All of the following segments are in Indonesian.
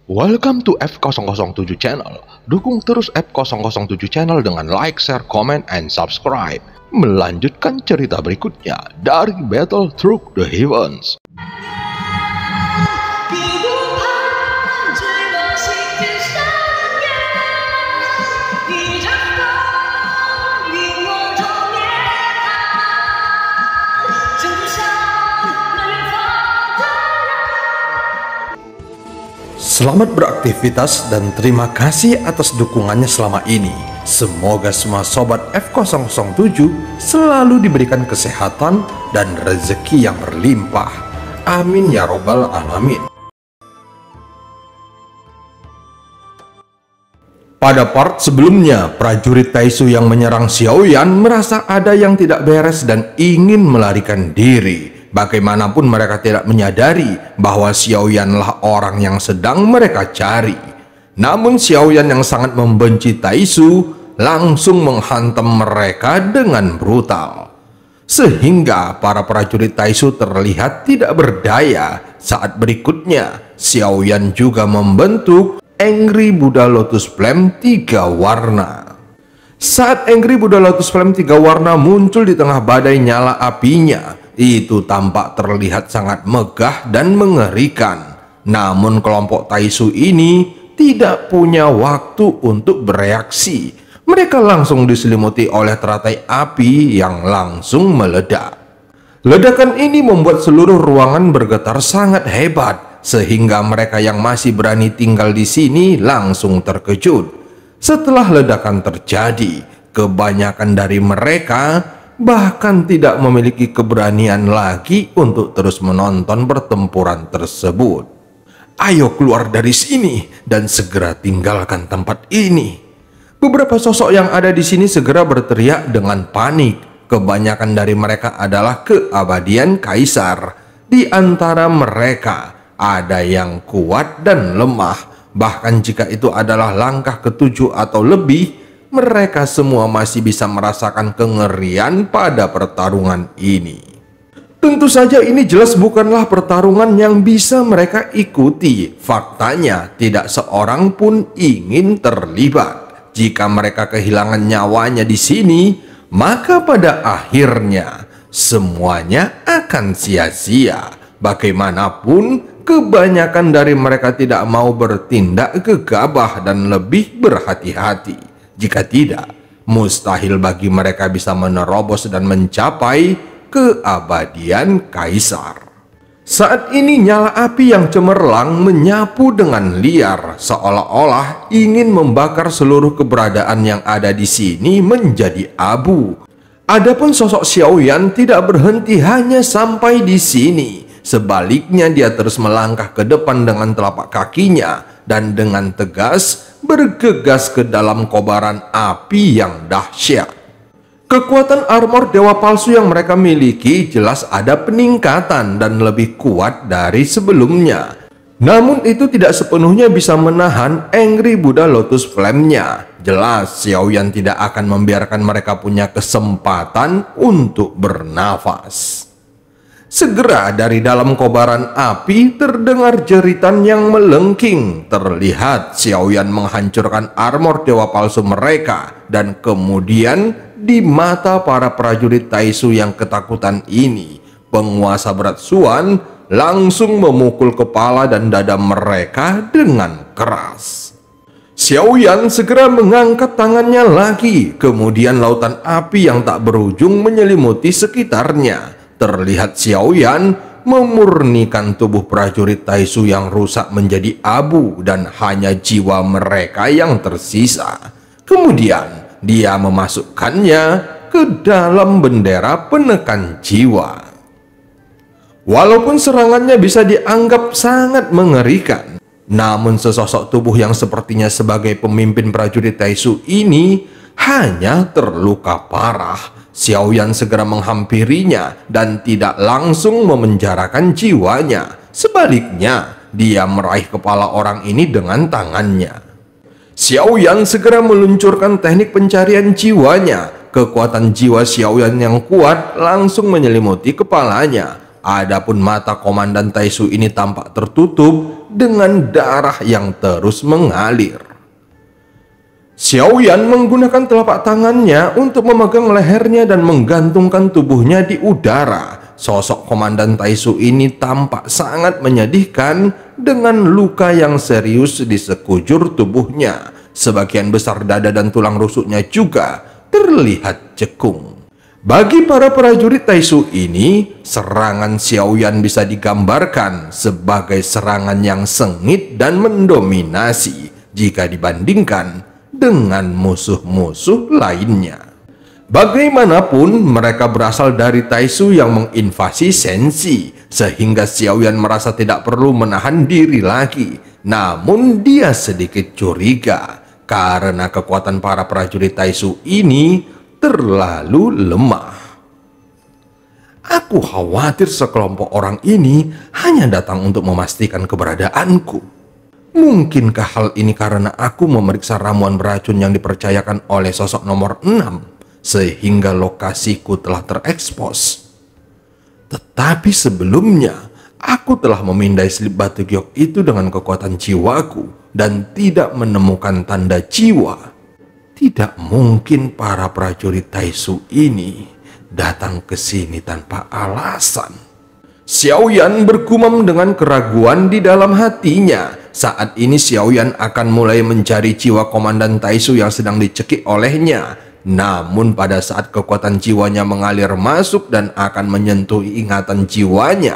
Welcome to F007 Channel. Dukung terus F007 Channel dengan like, share, comment, and subscribe. Melanjutkan cerita berikutnya dari Battle Through the Heavens. Selamat beraktivitas dan terima kasih atas dukungannya selama ini. Semoga semua sobat F007 selalu diberikan kesehatan dan rezeki yang berlimpah. Amin ya robbal alamin. Pada part sebelumnya, prajurit Taisu yang menyerang Xiaoyan merasa ada yang tidak beres dan ingin melarikan diri. Bagaimanapun mereka tidak menyadari bahwa Xiaoyanlah orang yang sedang mereka cari. Namun Xiaoyan yang sangat membenci Taisu langsung menghantam mereka dengan brutal. Sehingga para prajurit Taisu terlihat tidak berdaya. Saat berikutnya, Xiaoyan juga membentuk Angry Buddha Lotus Flame 3 warna. Saat Angry Buddha Lotus Flame 3 warna muncul di tengah badai nyala apinya, itu tampak terlihat sangat megah dan mengerikan. Namun kelompok Taisu ini tidak punya waktu untuk bereaksi. Mereka langsung diselimuti oleh teratai api yang langsung meledak. Ledakan ini membuat seluruh ruangan bergetar sangat hebat, sehingga mereka yang masih berani tinggal di sini langsung terkejut. Setelah ledakan terjadi, kebanyakan dari mereka bahkan tidak memiliki keberanian lagi untuk terus menonton pertempuran tersebut. Ayo keluar dari sini dan segera tinggalkan tempat ini. Beberapa sosok yang ada di sini segera berteriak dengan panik. Kebanyakan dari mereka adalah keabadian kaisar. Di antara mereka ada yang kuat dan lemah. Bahkan jika itu adalah langkah ketujuh atau lebih, mereka semua masih bisa merasakan kengerian pada pertarungan ini. Tentu saja ini jelas bukanlah pertarungan yang bisa mereka ikuti. Faktanya tidak seorang pun ingin terlibat. Jika mereka kehilangan nyawanya di sini, maka pada akhirnya semuanya akan sia-sia. Bagaimanapun, kebanyakan dari mereka tidak mau bertindak gegabah dan lebih berhati-hati. Jika tidak, mustahil bagi mereka bisa menerobos dan mencapai keabadian kaisar. Saat ini nyala api yang cemerlang menyapu dengan liar, seolah-olah ingin membakar seluruh keberadaan yang ada di sini menjadi abu. Adapun sosok Xiaoyan tidak berhenti hanya sampai di sini. Sebaliknya dia terus melangkah ke depan dengan telapak kakinya dan dengan tegas bergegas ke dalam kobaran api yang dahsyat. Kekuatan armor dewa palsu yang mereka miliki jelas ada peningkatan dan lebih kuat dari sebelumnya. Namun itu tidak sepenuhnya bisa menahan Angry Buddha Lotus Flame-nya. Jelas Xiaoyan tidak akan membiarkan mereka punya kesempatan untuk bernafas. Segera dari dalam kobaran api terdengar jeritan yang melengking. Terlihat Xiaoyan menghancurkan armor dewa palsu mereka. Dan kemudian di mata para prajurit Taisu yang ketakutan ini, penguasa berat Xuan langsung memukul kepala dan dada mereka dengan keras. Xiaoyan segera mengangkat tangannya lagi. Kemudian lautan api yang tak berujung menyelimuti sekitarnya. Terlihat Xiaoyan memurnikan tubuh prajurit Taisu yang rusak menjadi abu dan hanya jiwa mereka yang tersisa. Kemudian dia memasukkannya ke dalam bendera penekan jiwa. Walaupun serangannya bisa dianggap sangat mengerikan, namun sesosok tubuh yang sepertinya sebagai pemimpin prajurit Taisu ini hanya terluka parah. Xiaoyan segera menghampirinya dan tidak langsung memenjarakan jiwanya. Sebaliknya, dia meraih kepala orang ini dengan tangannya. Xiaoyan segera meluncurkan teknik pencarian jiwanya. Kekuatan jiwa Xiaoyan yang kuat langsung menyelimuti kepalanya. Adapun mata komandan Taisu ini tampak tertutup dengan darah yang terus mengalir. Xiaoyan menggunakan telapak tangannya untuk memegang lehernya dan menggantungkan tubuhnya di udara. Sosok Komandan Taisu ini tampak sangat menyedihkan dengan luka yang serius di sekujur tubuhnya. Sebagian besar dada dan tulang rusuknya juga terlihat cekung. Bagi para prajurit Taisu ini, serangan Xiaoyan bisa digambarkan sebagai serangan yang sengit dan mendominasi jika dibandingkan dengan musuh-musuh lainnya. Bagaimanapun, mereka berasal dari Taisu yang menginvasi Senshi, sehingga Xiaoyan merasa tidak perlu menahan diri lagi. Namun dia sedikit curiga karena kekuatan para prajurit Taisu ini terlalu lemah. Aku khawatir sekelompok orang ini hanya datang untuk memastikan keberadaanku. Mungkinkah hal ini karena aku memeriksa ramuan beracun yang dipercayakan oleh sosok nomor 6, sehingga lokasiku telah terekspos? Tetapi sebelumnya, aku telah memindai slip batu giok itu dengan kekuatan jiwaku dan tidak menemukan tanda jiwa. Tidak mungkin para prajurit Taisu ini datang ke sini tanpa alasan. Xiaoyan bergumam dengan keraguan di dalam hatinya. Saat ini Xiaoyan akan mulai mencari jiwa Komandan Taisu yang sedang dicekik olehnya. Namun pada saat kekuatan jiwanya mengalir masuk dan akan menyentuh ingatan jiwanya,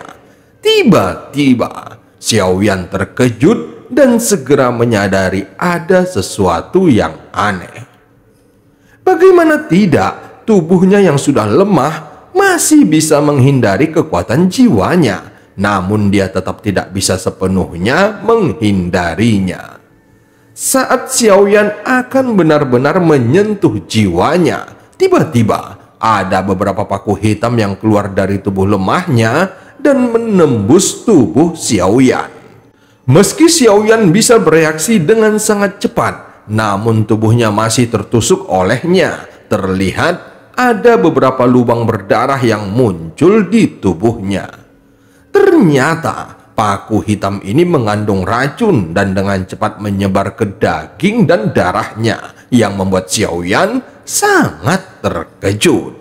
tiba-tiba Xiaoyan terkejut dan segera menyadari ada sesuatu yang aneh. Bagaimana tidak, tubuhnya yang sudah lemah masih bisa menghindari kekuatan jiwanya. Namun dia tetap tidak bisa sepenuhnya menghindarinya. Saat Xiaoyan akan benar-benar menyentuh jiwanya, tiba-tiba ada beberapa paku hitam yang keluar dari tubuh lemahnya dan menembus tubuh Xiaoyan. Meski Xiaoyan bisa bereaksi dengan sangat cepat, namun tubuhnya masih tertusuk olehnya. Terlihat ada beberapa lubang berdarah yang muncul di tubuhnya. Ternyata paku hitam ini mengandung racun dan dengan cepat menyebar ke daging dan darahnya, yang membuat Xiaoyan sangat terkejut.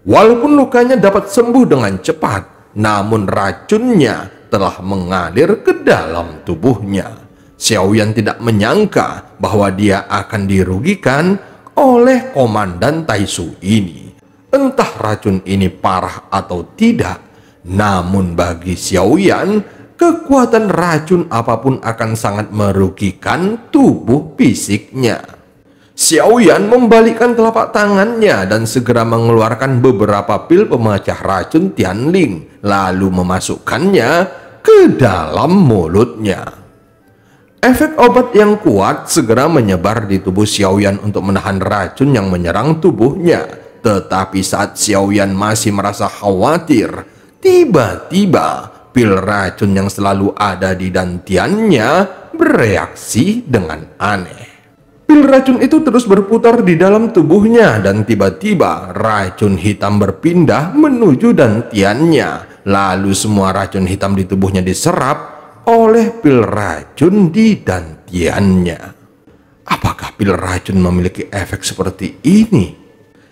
Walaupun lukanya dapat sembuh dengan cepat, namun racunnya telah mengalir ke dalam tubuhnya. Xiaoyan tidak menyangka bahwa dia akan dirugikan oleh Komandan Taisu ini. Entah racun ini parah atau tidak, namun bagi Xiaoyan, kekuatan racun apapun akan sangat merugikan tubuh fisiknya. Xiaoyan membalikkan telapak tangannya dan segera mengeluarkan beberapa pil pemecah racun Tianling, lalu memasukkannya ke dalam mulutnya. Efek obat yang kuat segera menyebar di tubuh Xiaoyan untuk menahan racun yang menyerang tubuhnya. Tetapi saat Xiaoyan masih merasa khawatir, tiba-tiba pil racun yang selalu ada di dantiannya bereaksi dengan aneh. Pil racun itu terus berputar di dalam tubuhnya dan tiba-tiba racun hitam berpindah menuju dantiannya. Lalu semua racun hitam di tubuhnya diserap oleh pil racun di dantiannya. Apakah pil racun memiliki efek seperti ini?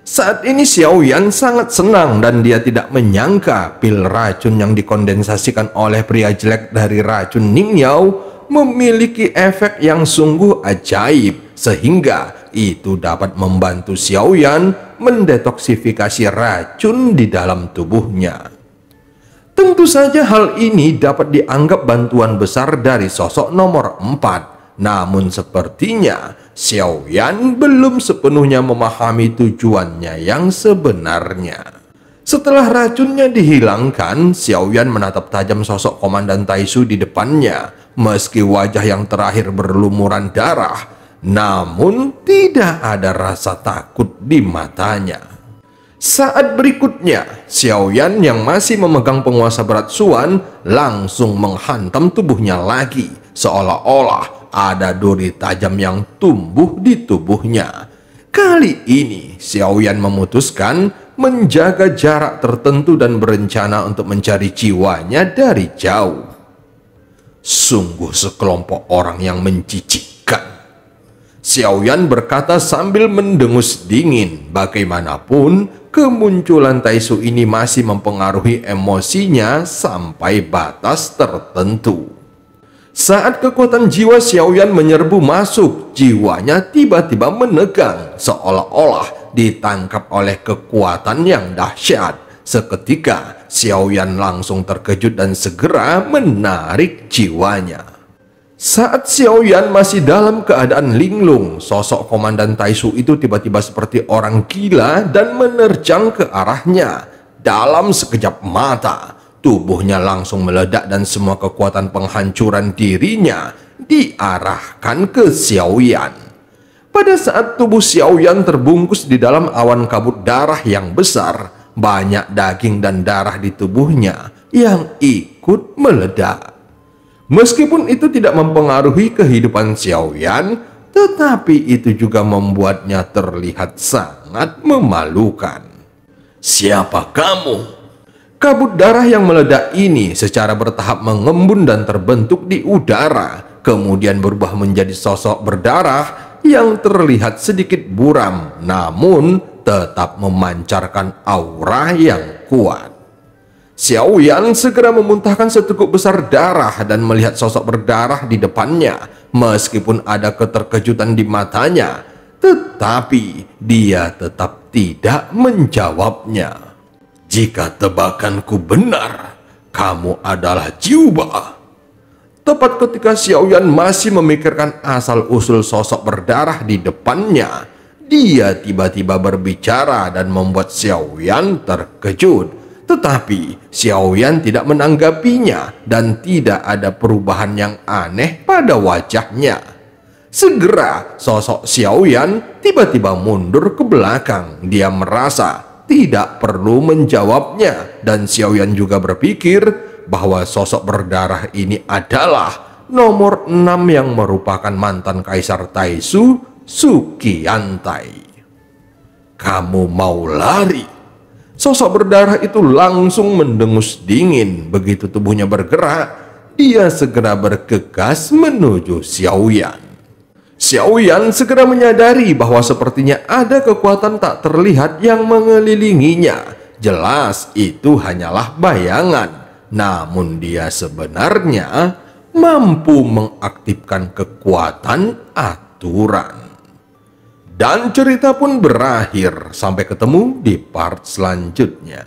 Saat ini Xiaoyan sangat senang dan dia tidak menyangka pil racun yang dikondensasikan oleh pria jelek dari racun Ning Yao memiliki efek yang sungguh ajaib, sehingga itu dapat membantu Xiaoyan mendetoksifikasi racun di dalam tubuhnya. Tentu saja hal ini dapat dianggap bantuan besar dari sosok nomor 4. Namun sepertinya Xiaoyan belum sepenuhnya memahami tujuannya yang sebenarnya. Setelah racunnya dihilangkan, Xiaoyan menatap tajam sosok Komandan Taisu di depannya. Meski wajah yang terakhir berlumuran darah, namun tidak ada rasa takut di matanya. Saat berikutnya, Xiaoyan yang masih memegang penguasa berat Suan langsung menghantam tubuhnya lagi, seolah-olah ada duri tajam yang tumbuh di tubuhnya. Kali ini Xiaoyan memutuskan menjaga jarak tertentu dan berencana untuk mencari jiwanya dari jauh. Sungguh sekelompok orang yang mencicikkan. Xiaoyan berkata sambil mendengus dingin. Bagaimanapun, kemunculan Taisu ini masih mempengaruhi emosinya sampai batas tertentu. Saat kekuatan jiwa Xiaoyan menyerbu masuk, jiwanya tiba-tiba menegang, seolah-olah ditangkap oleh kekuatan yang dahsyat. Seketika, Xiaoyan langsung terkejut dan segera menarik jiwanya. Saat Xiaoyan masih dalam keadaan linglung, sosok Komandan Taisu itu tiba-tiba seperti orang gila dan menerjang ke arahnya. Dalam sekejap mata, tubuhnya langsung meledak dan semua kekuatan penghancuran dirinya diarahkan ke Xiaoyan. Pada saat tubuh Xiaoyan terbungkus di dalam awan kabut darah yang besar, banyak daging dan darah di tubuhnya yang ikut meledak. Meskipun itu tidak mempengaruhi kehidupan Xiaoyan, tetapi itu juga membuatnya terlihat sangat memalukan. Siapa kamu? Kabut darah yang meledak ini secara bertahap mengembun dan terbentuk di udara, kemudian berubah menjadi sosok berdarah yang terlihat sedikit buram, namun tetap memancarkan aura yang kuat. Xiaoyan segera memuntahkan seteguk besar darah dan melihat sosok berdarah di depannya. Meskipun ada keterkejutan di matanya, tetapi dia tetap tidak menjawabnya. Jika tebakanku benar, kamu adalah Jiuba. Tepat ketika Xiaoyan masih memikirkan asal-usul sosok berdarah di depannya, dia tiba-tiba berbicara dan membuat Xiaoyan terkejut. Tetapi Xiaoyan tidak menanggapinya dan tidak ada perubahan yang aneh pada wajahnya. Segera sosok Xiaoyan tiba-tiba mundur ke belakang. Dia merasa tidak perlu menjawabnya, dan Xiaoyan juga berpikir bahwa sosok berdarah ini adalah nomor 6 yang merupakan mantan Kaisar Taisu, Suqiantai. Kamu mau lari? Sosok berdarah itu langsung mendengus dingin. Begitu tubuhnya bergerak, dia segera bergegas menuju Xiaoyan. Xiaoyan segera menyadari bahwa sepertinya ada kekuatan tak terlihat yang mengelilinginya. Jelas itu hanyalah bayangan, namun dia sebenarnya mampu mengaktifkan kekuatan aturan. Dan cerita pun berakhir. Sampai ketemu di part selanjutnya.